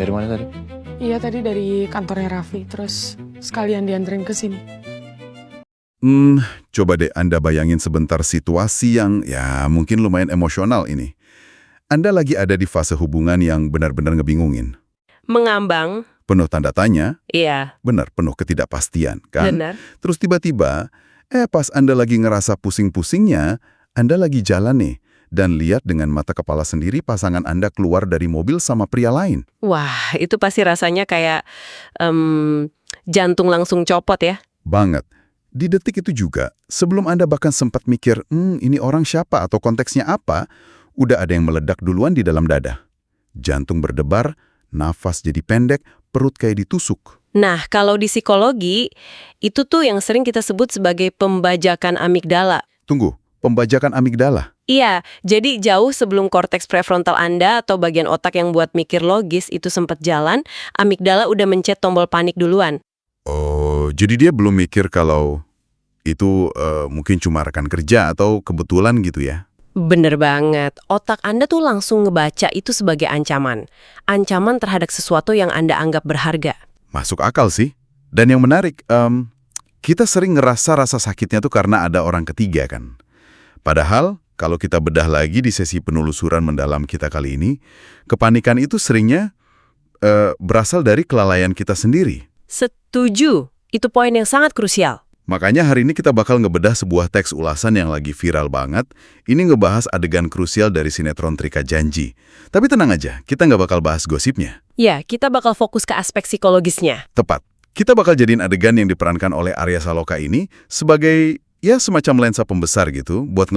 Dari mana tadi? Iya, tadi dari kantornya Raffi, terus sekalian dianterin ke sini. Coba deh Anda bayangin sebentar situasi yang ya mungkin lumayan emosional ini. Anda lagi ada di fase hubungan yang benar-benar ngebingungin. Mengambang, Penuh tanda tanya, iya, benar penuh ketidakpastian, kan? benar. Terus tiba-tiba, pas Anda lagi ngerasa pusing-pusingnya, Anda lagi jalan nih, dan lihat dengan mata kepala sendiri pasangan Anda keluar dari mobil sama pria lain. Wah, itu pasti rasanya kayak jantung langsung copot ya. Banget. Di detik itu juga, sebelum Anda bahkan sempat mikir, ini orang siapa atau konteksnya apa, udah ada yang meledak duluan di dalam dada. Jantung berdebar, nafas jadi pendek, perut kayak ditusuk. Nah, kalau di psikologi, itu tuh yang sering kita sebut sebagai pembajakan amigdala. Tunggu, pembajakan amigdala. Iya, jadi jauh sebelum korteks prefrontal Anda atau bagian otak yang buat mikir logis itu sempat jalan, amigdala udah mencet tombol panik duluan. Oh, jadi dia belum mikir kalau itu mungkin cuma rekan kerja atau kebetulan gitu ya? Bener banget, otak Anda tuh langsung ngebaca itu sebagai ancaman. Ancaman terhadap sesuatu yang Anda anggap berharga. Masuk akal sih. Dan yang menarik, kita sering ngerasa rasa sakitnya tuh karena ada orang ketiga kan. Padahal, kalau kita bedah lagi di sesi penelusuran mendalam kita kali ini, kepanikan itu seringnya berasal dari kelalaian kita sendiri. Setuju, itu poin yang sangat krusial. Makanya hari ini kita bakal ngebedah sebuah teks ulasan yang lagi viral banget. Ini ngebahas adegan krusial dari sinetron Trika Janji. Tapi tenang aja, kita nggak bakal bahas gosipnya. Ya, kita bakal fokus ke aspek psikologisnya. Tepat. Kita bakal jadiin adegan yang diperankan oleh Arya Saloka ini sebagai ya semacam lensa pembesar gitu buat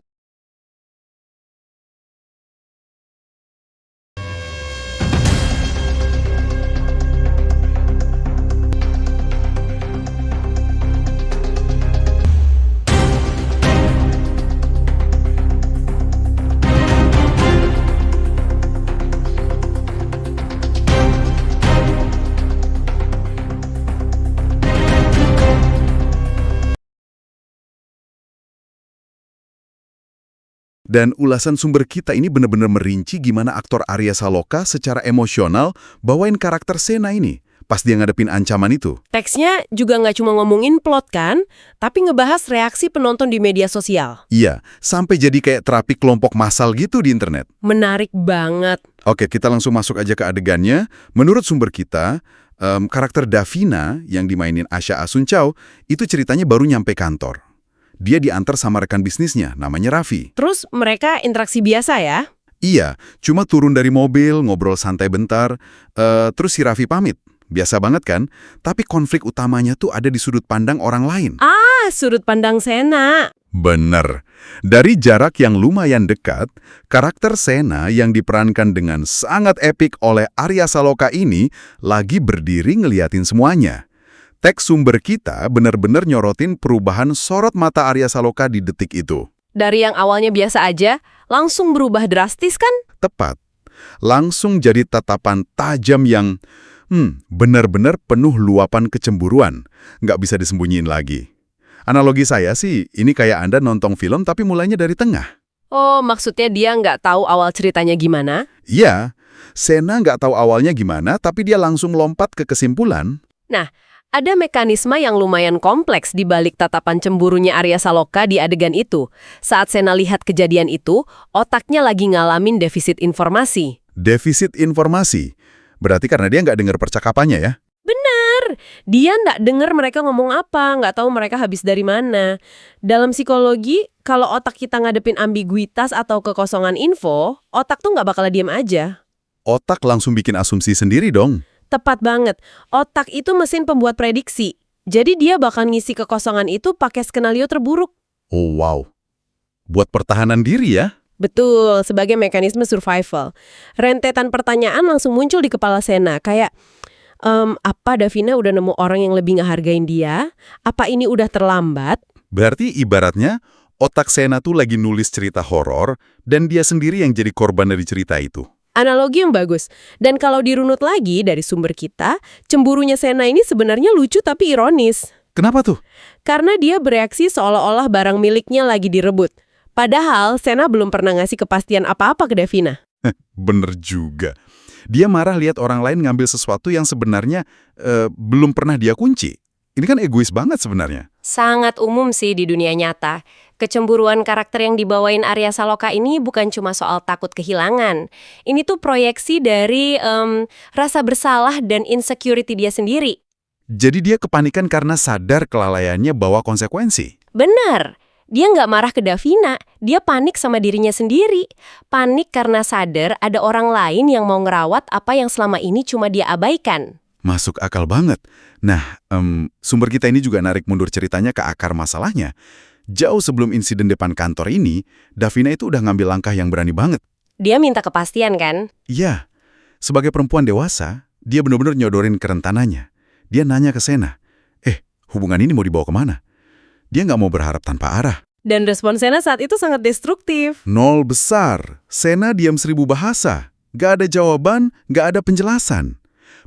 Dan ulasan sumber kita ini benar-benar merinci gimana aktor Arya Saloka secara emosional bawain karakter Sena ini pas dia ngadepin ancaman itu. Teksnya juga nggak cuma ngomongin plot kan, tapi ngebahas reaksi penonton di media sosial. Iya, sampai jadi kayak terapi kelompok massal gitu di internet. Menarik banget. Oke, kita langsung masuk aja ke adegannya. Menurut sumber kita, karakter Davina yang dimainin Asha Asuncao itu ceritanya baru nyampe kantor. Dia diantar sama rekan bisnisnya, namanya Raffi. Terus mereka interaksi biasa ya? Iya, cuma turun dari mobil, ngobrol santai bentar, terus si Raffi pamit. Biasa banget kan? Tapi konflik utamanya tuh ada di sudut pandang orang lain. Sudut pandang Sena. Bener. Dari jarak yang lumayan dekat, karakter Sena yang diperankan dengan sangat epik oleh Arya Saloka ini lagi berdiri ngeliatin semuanya. Teks sumber kita benar-benar nyorotin perubahan sorot mata Arya Saloka di detik itu. Dari yang awalnya biasa aja, langsung berubah drastis kan? Tepat. Langsung jadi tatapan tajam yang benar-benar penuh luapan kecemburuan. Nggak bisa disembunyiin lagi. Analogi saya sih, ini kayak Anda nonton film tapi mulainya dari tengah. Oh, maksudnya dia nggak tahu awal ceritanya gimana? Iya, Sena nggak tahu awalnya gimana tapi dia langsung lompat ke kesimpulan. Nah, ada mekanisme yang lumayan kompleks di balik tatapan cemburunya Arya Saloka di adegan itu. Saat Sena lihat kejadian itu, otaknya lagi ngalamin defisit informasi. Defisit informasi? Berarti karena dia nggak dengar percakapannya ya? Bener, dia nggak dengar mereka ngomong apa, nggak tahu mereka habis dari mana. Dalam psikologi, kalau otak kita ngadepin ambiguitas atau kekosongan info, otak tuh nggak bakal diem aja. Otak langsung bikin asumsi sendiri dong. Tepat banget. Otak itu mesin pembuat prediksi. Jadi dia bakal ngisi kekosongan itu pakai skenario terburuk. Oh wow. Buat pertahanan diri ya? Betul, sebagai mekanisme survival. Rentetan pertanyaan langsung muncul di kepala Sena. Kayak, apa Davina udah nemu orang yang lebih ngehargain dia? Apa ini udah terlambat? Berarti ibaratnya otak Sena tuh lagi nulis cerita horor dan dia sendiri yang jadi korban dari cerita itu. Analogi yang bagus. Dan kalau dirunut lagi dari sumber kita, cemburunya Sena ini sebenarnya lucu tapi ironis. Kenapa tuh? Karena dia bereaksi seolah-olah barang miliknya lagi direbut. Padahal Sena belum pernah ngasih kepastian apa-apa ke Davina. Bener juga. Dia marah lihat orang lain ngambil sesuatu yang sebenarnya belum pernah dia kunci. Ini kan egois banget sebenarnya. Sangat umum sih di dunia nyata. Kecemburuan karakter yang dibawain Arya Saloka ini bukan cuma soal takut kehilangan. Ini tuh proyeksi dari rasa bersalah dan insecurity dia sendiri. Jadi dia kepanikan karena sadar kelalaiannya bawa konsekuensi. Benar. Dia nggak marah ke Davina, dia panik sama dirinya sendiri. Panik karena sadar ada orang lain yang mau ngerawat apa yang selama ini cuma dia abaikan. Masuk akal banget. Nah, sumber kita ini juga narik mundur ceritanya ke akar masalahnya. Jauh sebelum insiden depan kantor ini, Davina itu udah ngambil langkah yang berani banget. Dia minta kepastian kan? Iya, sebagai perempuan dewasa, dia benar-benar nyodorin kerentanannya. Dia nanya ke Sena, hubungan ini mau dibawa kemana? Dia nggak mau berharap tanpa arah. Dan respon Sena saat itu sangat destruktif. Nol besar. Sena diam 1000 bahasa. Gak ada jawaban, gak ada penjelasan.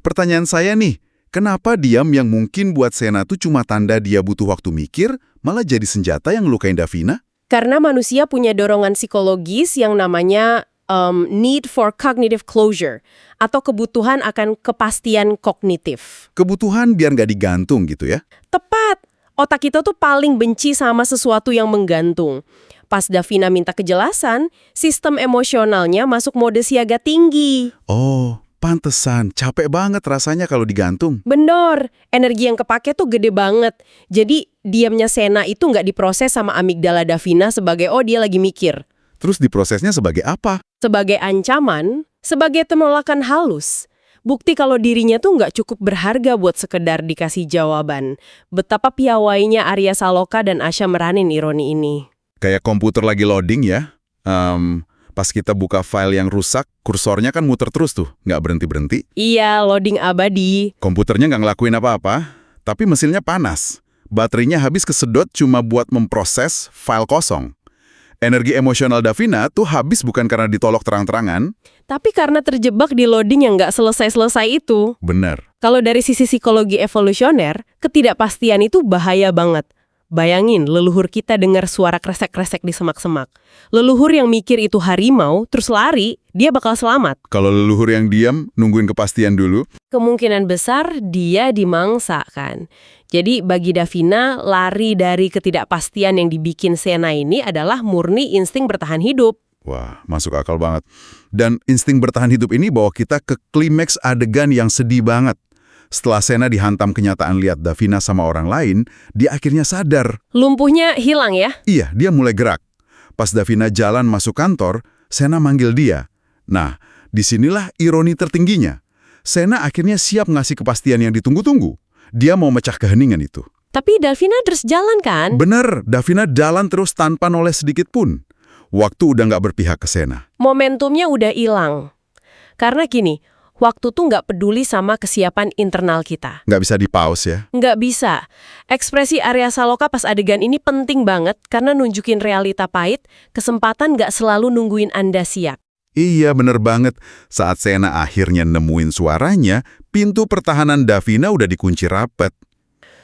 Pertanyaan saya nih, kenapa diam yang mungkin buat Sena tuh cuma tanda dia butuh waktu mikir, malah jadi senjata yang ngelukain Davina? Karena manusia punya dorongan psikologis yang namanya need for cognitive closure, atau kebutuhan akan kepastian kognitif. Kebutuhan biar nggak digantung gitu ya? Tepat. Otak kita tuh paling benci sama sesuatu yang menggantung. Pas Davina minta kejelasan, sistem emosionalnya masuk mode siaga tinggi. Oh, pantesan. Capek banget rasanya kalau digantung. Bener, energi yang kepake tuh gede banget. Jadi, diamnya Sena itu nggak diproses sama amigdala Davina sebagai, oh dia lagi mikir. Terus diprosesnya sebagai apa? Sebagai ancaman, sebagai penolakan halus. Bukti kalau dirinya tuh nggak cukup berharga buat sekedar dikasih jawaban. Betapa piawainya Arya Saloka dan Asha meranin ironi ini. Kayak komputer lagi loading ya. Pas kita buka file yang rusak, kursornya kan muter terus tuh, nggak berhenti-berhenti. Iya, loading abadi. Komputernya nggak ngelakuin apa-apa, tapi mesinnya panas. Baterainya habis kesedot cuma buat memproses file kosong. Energi emosional Davina tuh habis bukan karena ditolak terang-terangan. Tapi karena terjebak di loading yang nggak selesai-selesai itu. Bener. Kalau dari sisi psikologi evolusioner, ketidakpastian itu bahaya banget. Bayangin, leluhur kita dengar suara kresek-kresek di semak-semak. Leluhur yang mikir itu harimau, terus lari, dia bakal selamat. Kalau leluhur yang diam, nungguin kepastian dulu. Kemungkinan besar dia dimangsa kan. Jadi bagi Davina, lari dari ketidakpastian yang dibikin Sena ini adalah murni insting bertahan hidup. Wah, masuk akal banget. Dan insting bertahan hidup ini bawa kita ke klimaks adegan yang sedih banget. Setelah Sena dihantam kenyataan lihat Davina sama orang lain, dia akhirnya sadar. Lumpuhnya hilang ya? Iya, dia mulai gerak. Pas Davina jalan masuk kantor, Sena manggil dia. Nah, disinilah ironi tertingginya. Sena akhirnya siap ngasih kepastian yang ditunggu-tunggu. Dia mau mecah keheningan itu. Tapi Davina terus jalan kan? Bener, Davina jalan terus tanpa noleh sedikit pun. Waktu udah nggak berpihak ke Sena. Momentumnya udah hilang. Karena gini, waktu tuh nggak peduli sama kesiapan internal kita. Nggak bisa di-pause ya? Nggak bisa. Ekspresi Arya Saloka pas adegan ini penting banget karena nunjukin realita pahit, kesempatan nggak selalu nungguin Anda siap. Iya, bener banget. Saat Sena akhirnya nemuin suaranya, pintu pertahanan Davina udah dikunci rapat.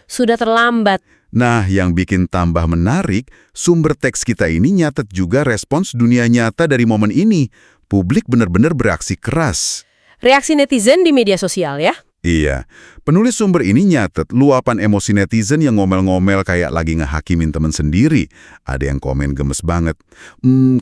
Sudah terlambat. Nah, yang bikin tambah menarik, sumber teks kita ini nyatet juga respons dunia nyata dari momen ini. Publik benar-benar bereaksi keras. Reaksi netizen di media sosial ya? Iya, penulis sumber ini nyatet luapan emosi netizen yang ngomel-ngomel kayak lagi ngehakimin temen sendiri. Ada yang komen gemes banget.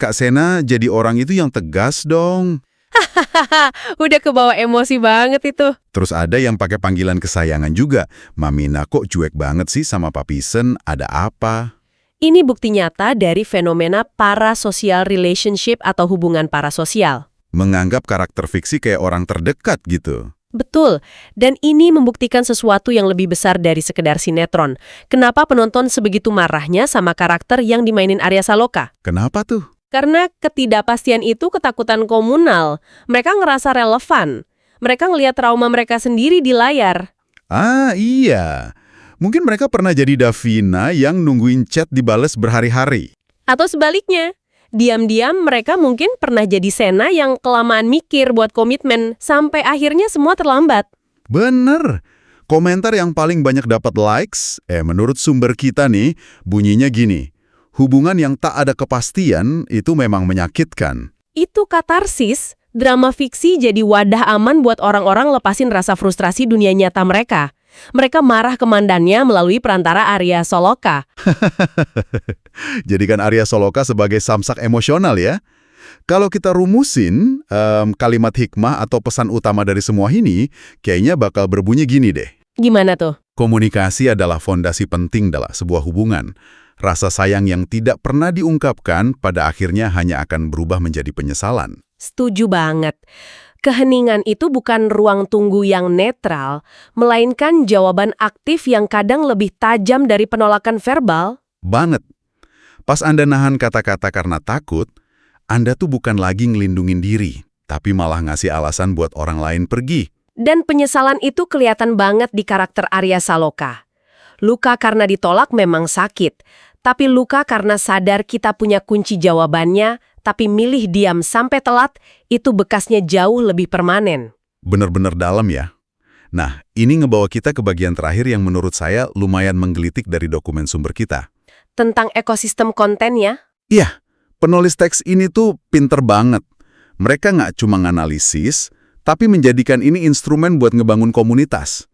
Kak Sena jadi orang itu yang tegas dong. Hahaha, udah kebawa emosi banget itu. Terus ada yang pakai panggilan kesayangan juga. Mamina kok cuek banget sih sama Papisen, ada apa? Ini bukti nyata dari fenomena parasocial relationship atau hubungan parasosial. Menganggap karakter fiksi kayak orang terdekat gitu. Betul, dan ini membuktikan sesuatu yang lebih besar dari sekedar sinetron. Kenapa penonton sebegitu marahnya sama karakter yang dimainin Arya Saloka? Kenapa tuh? Karena ketidakpastian itu ketakutan komunal. Mereka ngerasa relevan. Mereka ngelihat trauma mereka sendiri di layar. Ah, iya. Mungkin mereka pernah jadi Davina yang nungguin chat dibales berhari-hari. Atau sebaliknya, diam-diam mereka mungkin pernah jadi Sena yang kelamaan mikir buat komitmen, sampai akhirnya semua terlambat. Bener. Komentar yang paling banyak dapat likes, menurut sumber kita nih, bunyinya gini. Hubungan yang tak ada kepastian itu memang menyakitkan. Itu katarsis, Drama fiksi jadi wadah aman buat orang-orang lepasin rasa frustrasi dunia nyata mereka. Mereka marah ke mandannya melalui perantara Arya Saloka. Jadikan Arya Saloka sebagai samsak emosional ya. Kalau kita rumusin kalimat hikmah atau pesan utama dari semua ini, kayaknya bakal berbunyi gini deh. Gimana tuh? Komunikasi adalah fondasi penting dalam sebuah hubungan. Rasa sayang yang tidak pernah diungkapkan pada akhirnya hanya akan berubah menjadi penyesalan. Setuju banget. Keheningan itu bukan ruang tunggu yang netral, melainkan jawaban aktif yang kadang lebih tajam dari penolakan verbal. Banget. Pas Anda nahan kata-kata karena takut, Anda tuh bukan lagi ngelindungin diri, tapi malah ngasih alasan buat orang lain pergi. Dan penyesalan itu kelihatan banget di karakter Arya Saloka. Luka karena ditolak memang sakit, tapi luka karena sadar kita punya kunci jawabannya, tapi milih diam sampai telat, itu bekasnya jauh lebih permanen. Bener-bener dalam ya. Nah, ini ngebawa kita ke bagian terakhir yang menurut saya lumayan menggelitik dari dokumen sumber kita. Tentang ekosistem kontennya? Iya, penulis teks ini tuh pinter banget. Mereka nggak cuma nganalisis, tapi menjadikan ini instrumen buat ngebangun komunitas.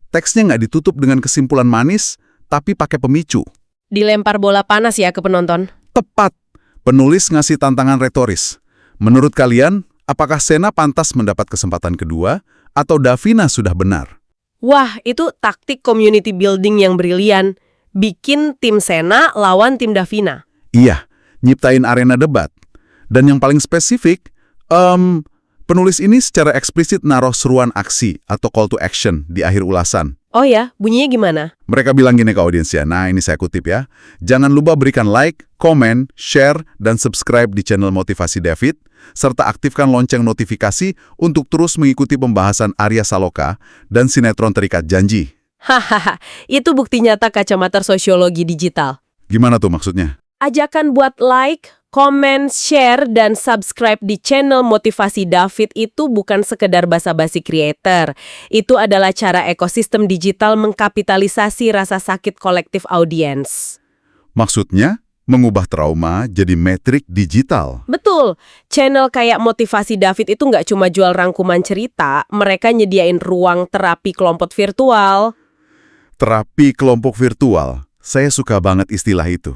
Teksnya nggak ditutup dengan kesimpulan manis, tapi pakai pemicu. Dilempar bola panas ya ke penonton? Tepat. Penulis ngasih tantangan retoris. Menurut kalian, apakah Sena pantas mendapat kesempatan kedua, atau Davina sudah benar? Wah, itu taktik community building yang brilian. Bikin tim Sena lawan tim Davina. Iya, nyiptain arena debat. Dan yang paling spesifik, penulis ini secara eksplisit naruh seruan aksi atau call to action di akhir ulasan. Oh ya, bunyinya gimana? Mereka bilang gini ke audiensnya, nah ini saya kutip ya. Jangan lupa berikan like, komen, share, dan subscribe di channel Motivasi David, serta aktifkan lonceng notifikasi untuk terus mengikuti pembahasan Arya Saloka dan sinetron Terikat Janji. Hahaha, itu bukti nyata kacamata sosiologi digital. Gimana tuh maksudnya? Ajakan buat like, komen, share, dan subscribe di channel Motivasi David itu bukan sekedar basa-basi creator. Itu adalah cara ekosistem digital mengkapitalisasi rasa sakit kolektif audiens. Maksudnya, mengubah trauma jadi metrik digital. Betul, channel kayak Motivasi David itu nggak cuma jual rangkuman cerita, mereka nyediain ruang terapi kelompok virtual. Terapi kelompok virtual, saya suka banget istilah itu.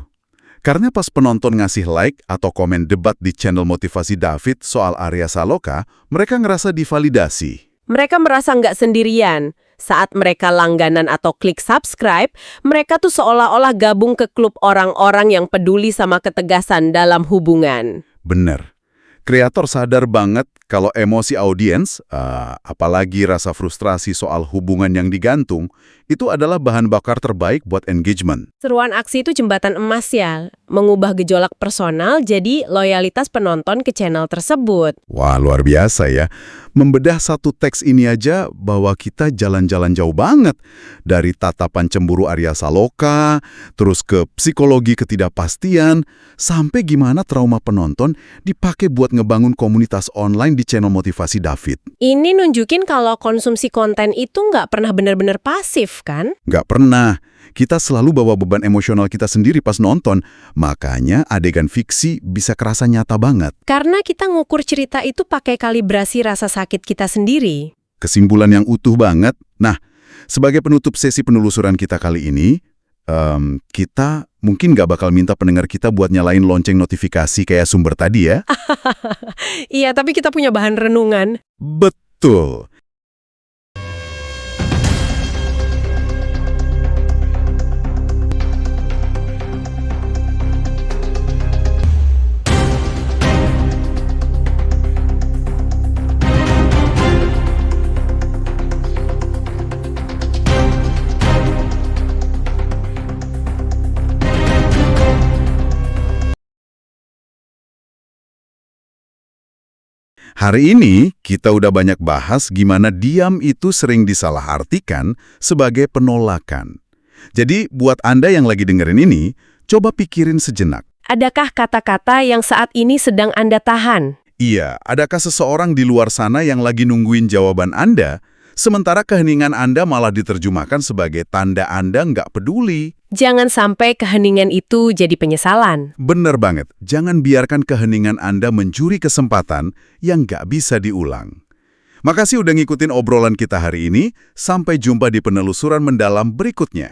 Karena pas penonton ngasih like atau komen debat di channel Motivasi David soal Arya Saloka, mereka ngerasa divalidasi. Mereka merasa nggak sendirian. Saat mereka langganan atau klik subscribe, mereka tuh seolah-olah gabung ke klub orang-orang yang peduli sama ketegasan dalam hubungan. Bener. Kreator sadar banget kalau emosi audiens, apalagi rasa frustrasi soal hubungan yang digantung, itu adalah bahan bakar terbaik buat engagement. Seruan aksi itu jembatan emas ya, mengubah gejolak personal jadi loyalitas penonton ke channel tersebut. Wah, luar biasa ya. Membedah satu teks ini aja bahwa kita jalan-jalan jauh banget. Dari tatapan cemburu Arya Saloka, terus ke psikologi ketidakpastian, sampai gimana trauma penonton dipakai buat ngebangun komunitas online di channel Motivasi David. Ini nunjukin kalau konsumsi konten itu nggak pernah benar-benar pasif, kan? Nggak pernah. Kita selalu bawa beban emosional kita sendiri pas nonton. Makanya adegan fiksi bisa kerasa nyata banget. Karena kita ngukur cerita itu pakai kalibrasi rasa sakit kita sendiri. Kesimpulan yang utuh banget. Nah, sebagai penutup sesi penelusuran kita kali ini, kita mungkin nggak bakal minta pendengar kita buat nyalain lonceng notifikasi kayak sumber tadi ya. Iya, tapi kita punya bahan renungan. Betul. Hari ini kita udah banyak bahas gimana diam itu sering disalahartikan sebagai penolakan. Jadi buat Anda yang lagi dengerin ini, coba pikirin sejenak. Adakah kata-kata yang saat ini sedang Anda tahan? Iya, adakah seseorang di luar sana yang lagi nungguin jawaban Anda Sementara keheningan Anda malah diterjemahkan sebagai tanda Anda nggak peduli. Jangan sampai keheningan itu jadi penyesalan. Bener banget, jangan biarkan keheningan Anda mencuri kesempatan yang nggak bisa diulang. Makasih udah ngikutin obrolan kita hari ini, sampai jumpa di penelusuran mendalam berikutnya.